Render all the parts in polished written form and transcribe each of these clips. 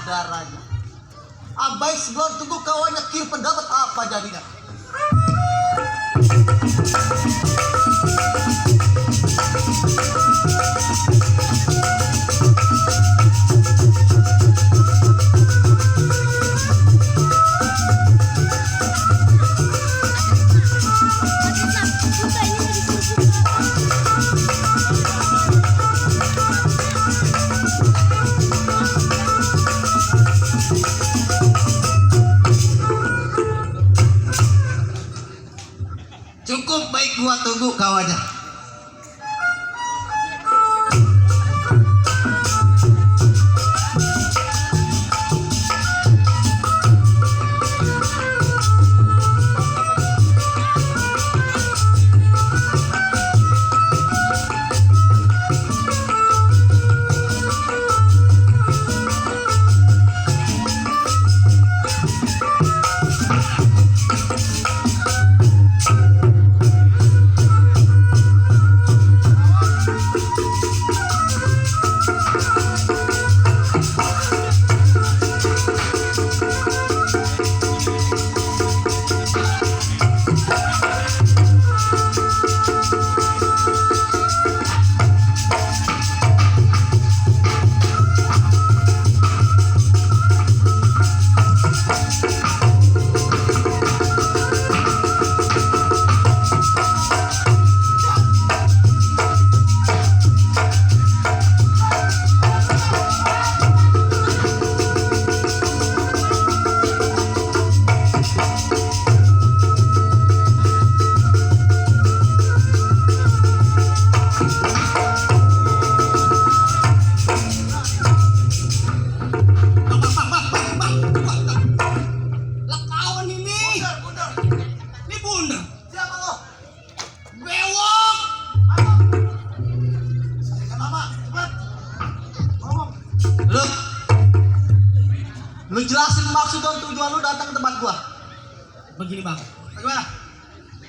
darahnya. Abai sebelum tunggu kawannya kir pendapat apa jadinya. Cukup baik gua tunggu kawannya. Lu jelasin maksud dan tujuan lu datang ke tempat gua. Begini bang, Bagaimana?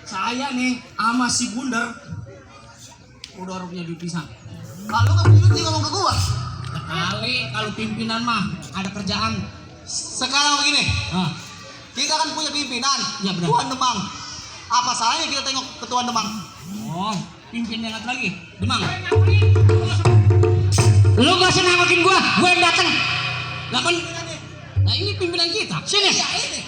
saya nih sama si Bundar udah punya duit pisang. Kalau nggak punya duit ngomong ke gua. Kali kalau pimpinan mah ada kerjaan. Sekarang begini, Ah, kita kan punya pimpinan, Ya, benar. Tuan Demang. Apa salahnya kita tengok ke Tuan Demang? oh, pimpinan lagi, Demang. Lu gak usah nengokin gua yang datang. Lah kan, nah ini pimpinan kita. Sini. Iya ini.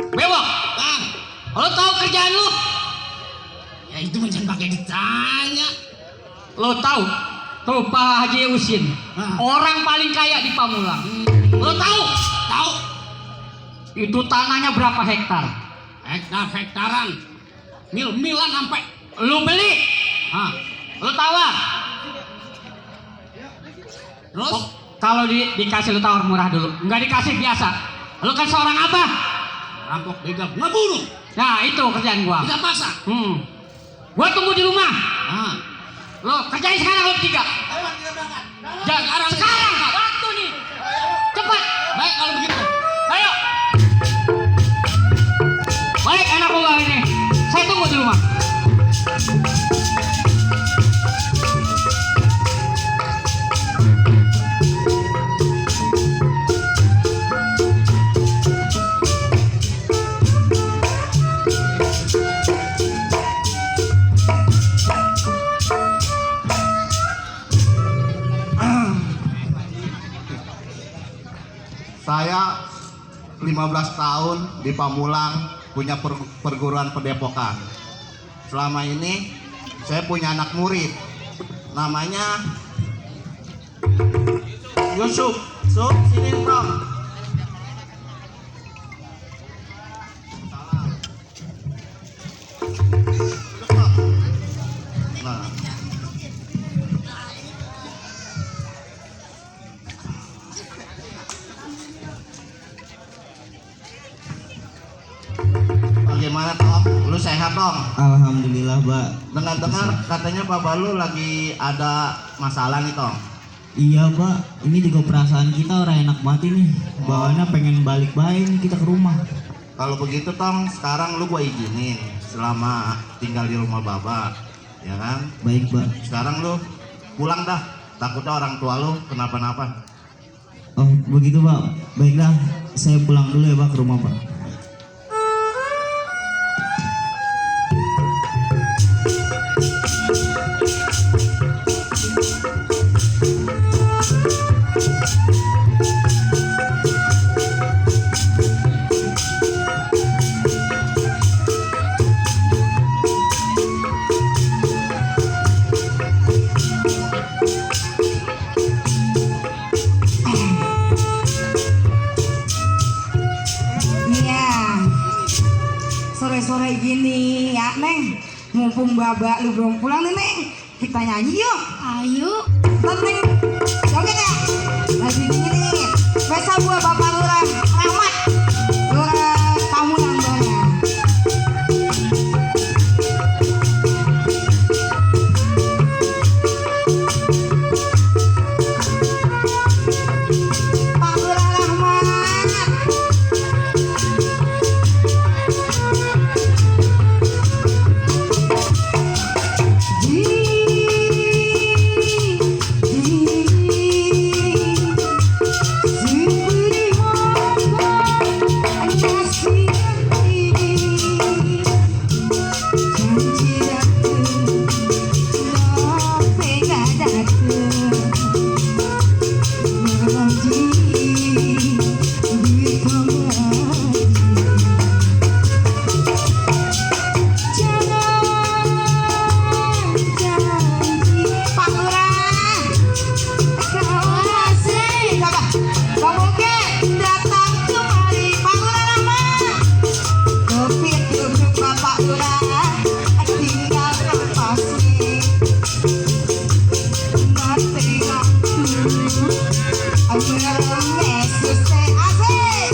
Bewok, bang. Lo tahu kerjaan lu? Ya itu jangan pakai ditanya. Lo tahu? Tuh Pak Haji Usin, orang paling kaya di Pamulang. Lo tahu? Tahu. Itu tanahnya berapa hektar? Hektaran. Milan sampai. Lo beli? Ah, lo tawar? Terus? Oh, kalau dikasih lo tawar murah dulu, nggak dikasih biasa. Lo kan seorang apa? Rampok, begal, ngebunuh. Nah itu kerjaan gua. Tidak pasang. Gua tunggu di rumah. Lo kerjain sekarang lo tiga. Jangan sekarang. Waktu nih. Cepat. Baik kalau begitu. Ayo. Baik anak gua ini. Saya tunggu di rumah. Saya 15 tahun di Pamulang punya perguruan pendepokan. Selama ini saya punya anak murid namanya Yusuf. Sini bro. Nah. Bagaimana Tom? Lu sehat Tom? Alhamdulillah, Pak. Dengar-dengar katanya Bapak lu lagi ada masalah nih Tom. Iya, Pak. Ini juga perasaan kita orang enak banget ini. Bawaannya pengen balik baik nih kita ke rumah. Kalau begitu Tom, sekarang lu gua izinin selama tinggal di rumah Bapak, ya kan? Baik, Pak. Sekarang lu pulang dah. Takutnya orang tua lu kenapa-napa. Oh begitu Pak. Baiklah, saya pulang dulu ya Pak ke rumah Pak. Iya, sore-sore gini ya Neng, mumpung babak lu belum pulang nih Neng, kita nyanyi yuk. Ayo. Neng, joget ya. Lagi gini nih, spesial buat Bapak Lurah Rahmat, Lurah Pamulang Banya. Pak Lurah Rahmat. Pak Lurah, Bang Boke datang kemari. Pak Lurah Rahmat, kepit duduk Bapak Lurah, tinggal terpasih. Mati lampu, meremes teh asik.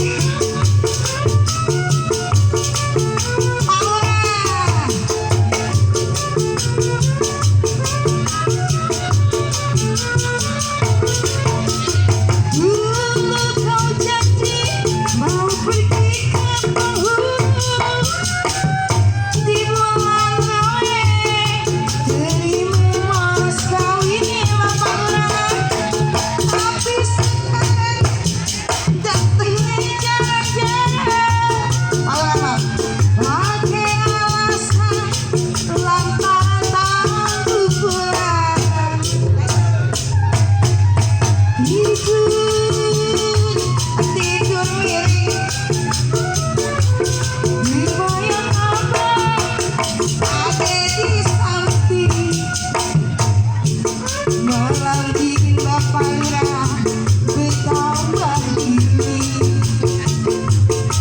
Pak Lurah. Dulu kau janji mau pergi ke penghulu di bulan Noe, terima mas kawinnya Pak Lurah. Tapi sekarang datangnya jalan-jalan. Pak Lurah pakai alasan lantaran tangguh pulang. Tidur miring, dibayang abang ada di samping, malam bikin Bapak Lurah bertambah diri.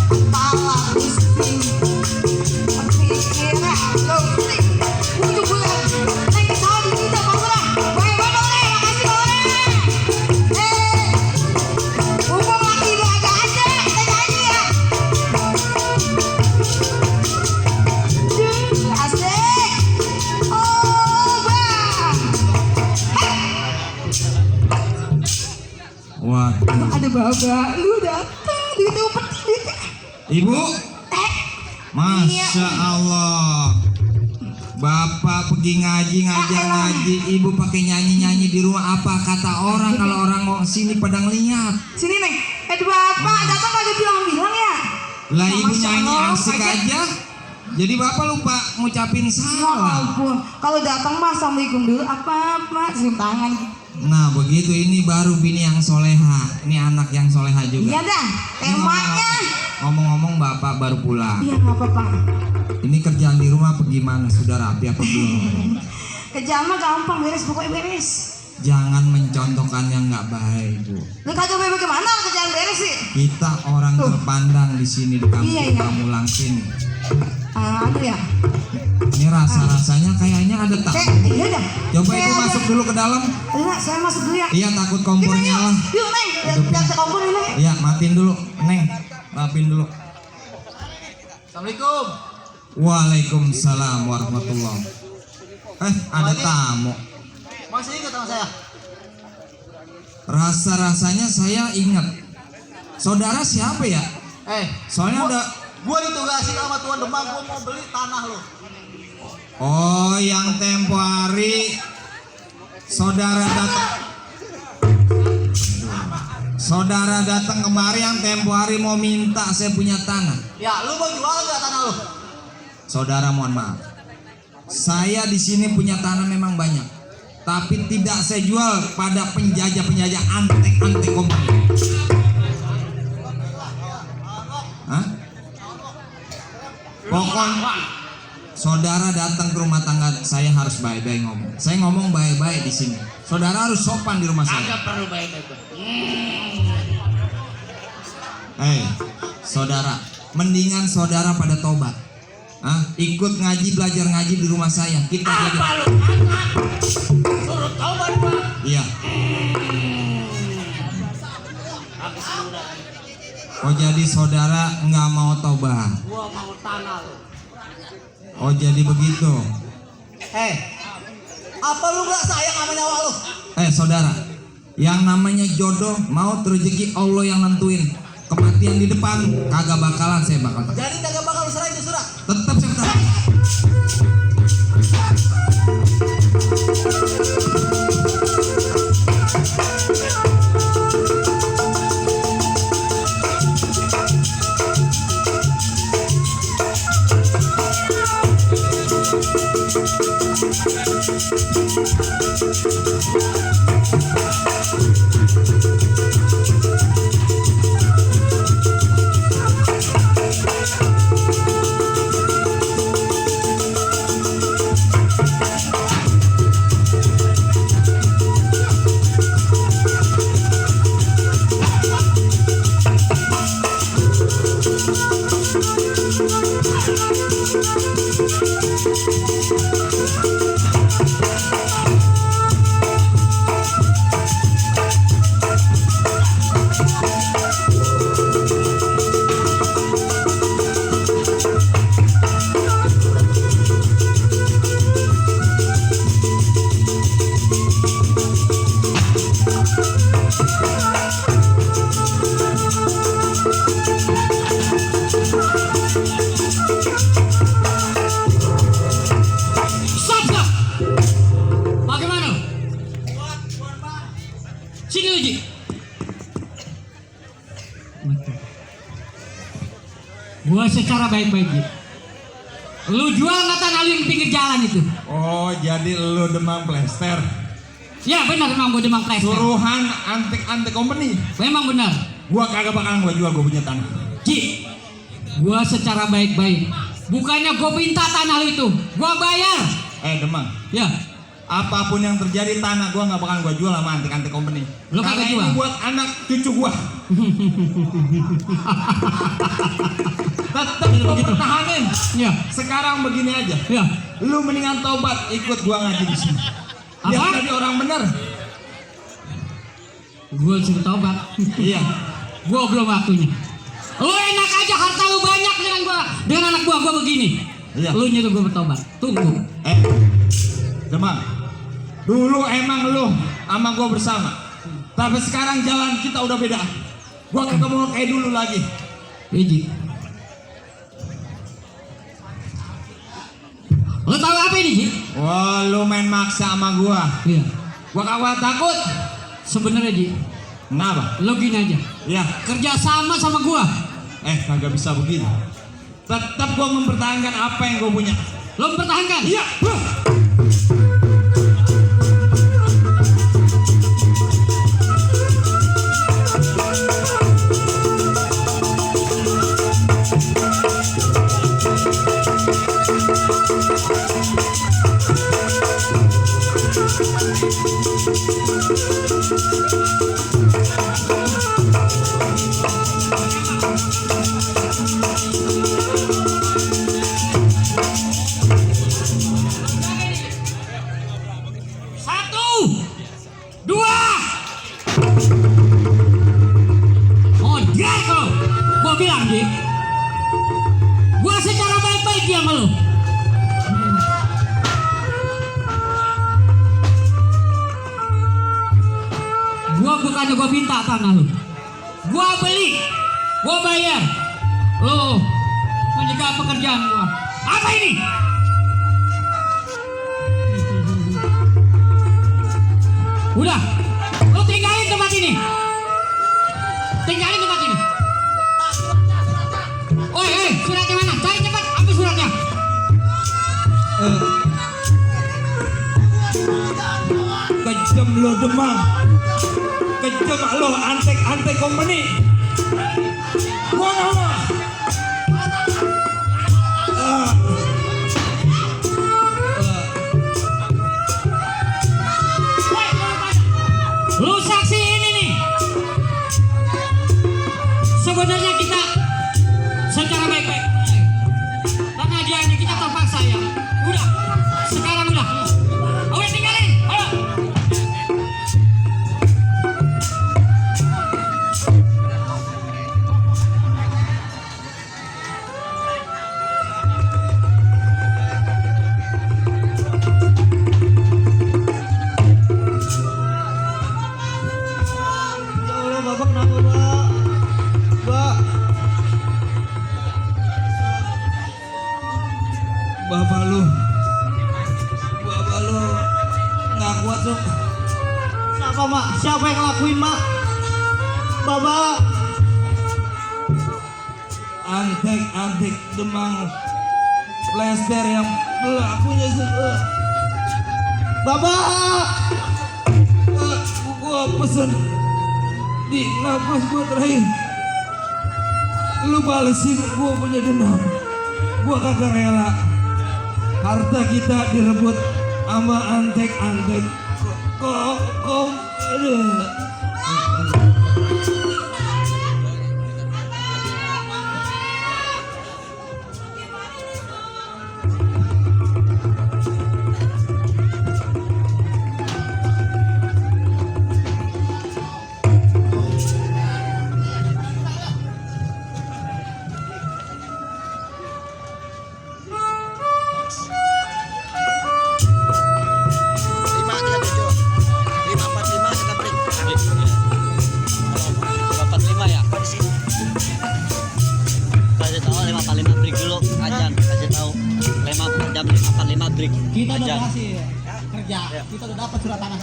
Kepala pusing, pikiran lonting. Untuk bulan, lagi tahu di kita Pak Lurah. Baik Bapak Lurah, makasih Pak Lurah. Mumpung lagi lu agak aja, kita nyanyi ya. Asik. Oh bang. Waduh. Ada babak lu datang, duit upeti. Ibu, Iya. Masya Allah. Bapak pergi ngaji, ngajar ngaji, ibu pakai nyanyi-nyanyi di rumah. Apa kata orang kalau orang mau sini pada ngeliat? Sini Neng. Bapak datang kagak bilang-bilang ya. Lah ibu Masya nyanyi Allah, asik aja. Jadi bapak lupa ngucapin Ya salah. ampun, kalau datang mah assalamualaikum dulu apa-apa, cium tangan. Nah begitu, ini baru bini yang soleha. Ini anak yang soleha juga. Iya dah, temanya. Ngomong-ngomong bapak baru pulang. Iya nggak apa-apa. Ini kerjaan di rumah apa gimana? Sudah rapi apa belum? Kerjaan mah gampang, beres pokoknya beres. Jangan mencontohkan yang nggak baik, Bu. Lu kagak bagaimana kerjaan beres sih? Kita orang Tuh. terpandang di sini di kampung Iya, iya. Pamulang sini. Aduh ya. Ini rasa-rasanya kayaknya ada tak. Iya dah. Coba Saya ibu aja. masuk dulu ke dalam. Enggak, saya masuk dulu ya. Iya, takut Kita kompornya yuk, lah. yuk Neng, lihat ke kompor ini. Iya, matiin dulu, Neng. Maafin dulu. Assalamualaikum. Waalaikumsalam warahmatullahi. Ada tamu. Masih ingat sama saya? Rasa-rasanya saya ingat. Saudara siapa ya? Soalnya udah. Gua ditugasin sama Tuan Demang, gua mau beli tanah lo. Oh, yang tempo hari saudara datang. Saudara datang kemari yang tempo hari mau minta saya punya tanah. Ya, lu mau jual nggak tanah lu? Saudara mohon maaf. Saya di sini punya tanah memang banyak, tapi tidak saya jual pada penjajah-penjajah antek-antek company. Hah? Pokoknya saudara datang ke rumah tangga saya harus baik-baik ngomong. Saya ngomong baik-baik di sini. Saudara harus sopan di rumah saya. Agak perlu baik-baik. Saudara, mendingan saudara pada tobat. Ikut ngaji, belajar ngaji di rumah saya. Kita jadi. Apa lu anak? Suruh taubat Pak. Iya. Oh jadi saudara nggak mau tobat. Gua mau tanah lu. Oh jadi begitu. Apa lu nggak sayang sama nyawa lu? Saudara, yang namanya jodoh mau rezeki Allah yang nentuin. Kematian di depan kagak bakalan saya bakal. Jadi kagak bakal lu serahin tuh surat. Tetap saya bertahan. Stop. Bagaimana? Sini lu, Ji. Gua secara baik-baik, Ji. Lu jual nggak tanah lu yang pinggir jalan itu? Oh jadi lu demam plester. Ya benar, memang gua demam plester. Suruhan antek-antek company. Memang benar. Gua kagak bakalan gua jual gua punya tanah. Ji, gua secara baik-baik. Bukannya gua minta tanah lu itu, gua bayar. Demang. Ya, Apapun yang terjadi tanah gua nggak bakalan gua jual sama antek-antek company. Lu Karena kagak jual? ini buat anak cucu gua. Tetap gua pertahanin. ya, Sekarang begini aja. ya. Lu mendingan tobat ikut gua ngaji di sini. Biar Apa? jadi orang bener. Gua suruh tobat. Iya. Gua belum waktunya. Lu enak aja, harta lu banyak dengan anak gua begini. Iya. Lu nyuruh gua bertobat. Tunggu. Demang. Dulu emang lu sama gua bersama. Tapi sekarang jalan kita udah beda. Gua kagak mau kayak dulu lagi. Ji. Lu tahu apa ini, Ji? Wah, lu main maksa sama gua. Iya. Gua kagak takut. Sebenarnya, Ji, Kenapa? lu gini aja. Ya, Kerja sama gua. kagak bisa begini. Tetap gua mempertahankan apa yang gua punya. Lu mempertahankan? Iya. Satu, dua. Oh dia kau. Gua bilang, Ji. Gua secara baik-baik dia sama lu. Gua bukannya gua minta tanah lu. Gua beli. Gua bayar. Lu menjaga pekerjaan gua. Apa ini? Udah, lu tinggalin tempat ini. tinggalin tempat ini. Oi, suratnya mana? Cari cepat, ambil suratnya. Kejam lo Demang, kejam lo antek company. Gua nggak mau. Lu saksi ini nih. Sebenarnya kita secara baik-baik. Pengajiannya kita terpaksa ya. Udah, sekarang udah. Oke, tinggalin. Ayo. Ya Allah, Bapak kenapa, Pak? Pak. Bapak lu nggak kuat tuh. Kenapa, Mak? Siapa yang ngelakuin, Mak? Bapak. Antek Demang Lester yang pelakunya Bapak. gua pesen di nafas gua terakhir, lu balesin gua punya dendam. Gua kagak rela harta kita direbut sama antek kok aduh. Kita udah berhasil kerja. Kita udah dapat surat tanah.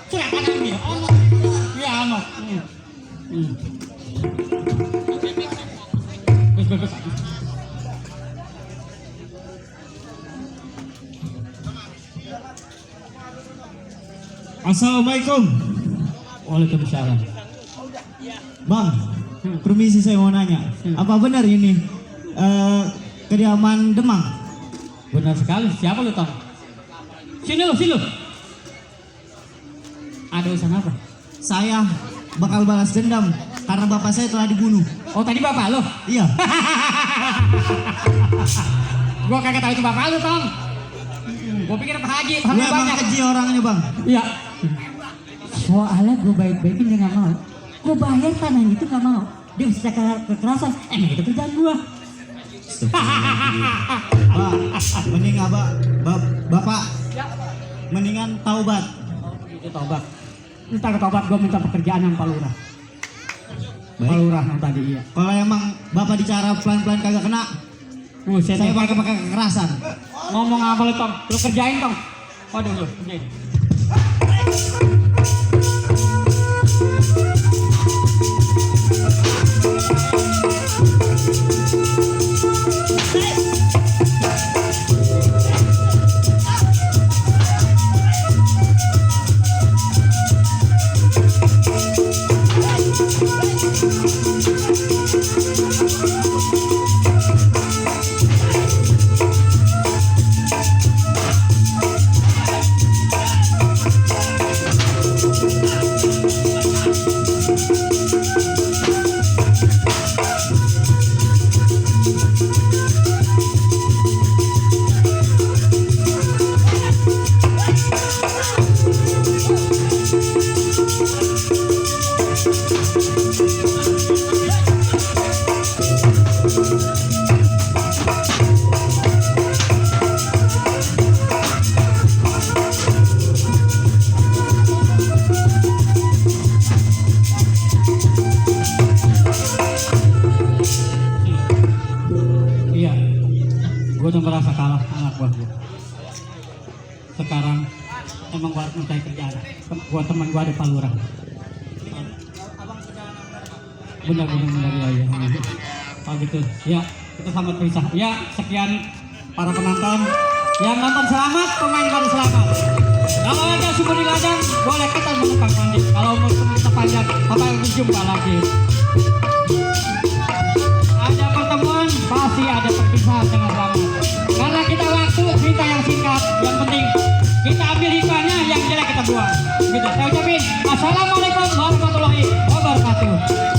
Surat tanah ambil. Allah. Ya Allah. Bes. Assalamualaikum. Waalaikumsalam. Bang, permisi saya mau nanya. Apa benar ini kediaman Demang? Benar sekali. Siapa lu, Tom? Sini lu. Ada urusan apa? Saya bakal balas dendam karena bapak saya telah dibunuh. Oh, tadi bapak lu? Iya. Gua kagak tahu itu bapak lu, Tom. Gua pikir Pak Haji, Gue pahamnya emang banyak. keji orangnya, Bang. Iya. Soalnya gue baik-baikin dia nggak mau. Gue bayar tanah itu nggak mau. Dia secara kekerasan. Emang itu kerjaan gue. Pak, mending Bapak mendingan taubat. Itu tobat. Ntar tobat gue minta pekerjaan yang Pak Lurah. Baik. Pak Lurah yang tadi iya. Kalau emang Bapak bicara pelan-pelan kagak kena, saya pakai kekerasan. Ngomong apa lu, Tom? Lu kerjain, Tom. Waduh lu, kerjain. Gue udah merasa kalah anak buah gue. Sekarang emang gue harus mencari kerjaan. Gue teman gue ada Pak Lurah. Benar ya. Oh gitu. Ya, kita selamat berpisah. Ya, sekian para penonton. Yang nonton selamat, pemain kami selamat. Kalau ada suku di ladang, boleh kita menumpang lanjut. Kalau mau kita panjang, sampai berjumpa lagi. Ada pertemuan, pasti ada perpisahan dengan selamat. Karena kita waktu cerita yang singkat, yang penting kita ambil hikmahnya, yang jelek kita buang. Gitu. Saya ucapin, assalamualaikum warahmatullahi wabarakatuh.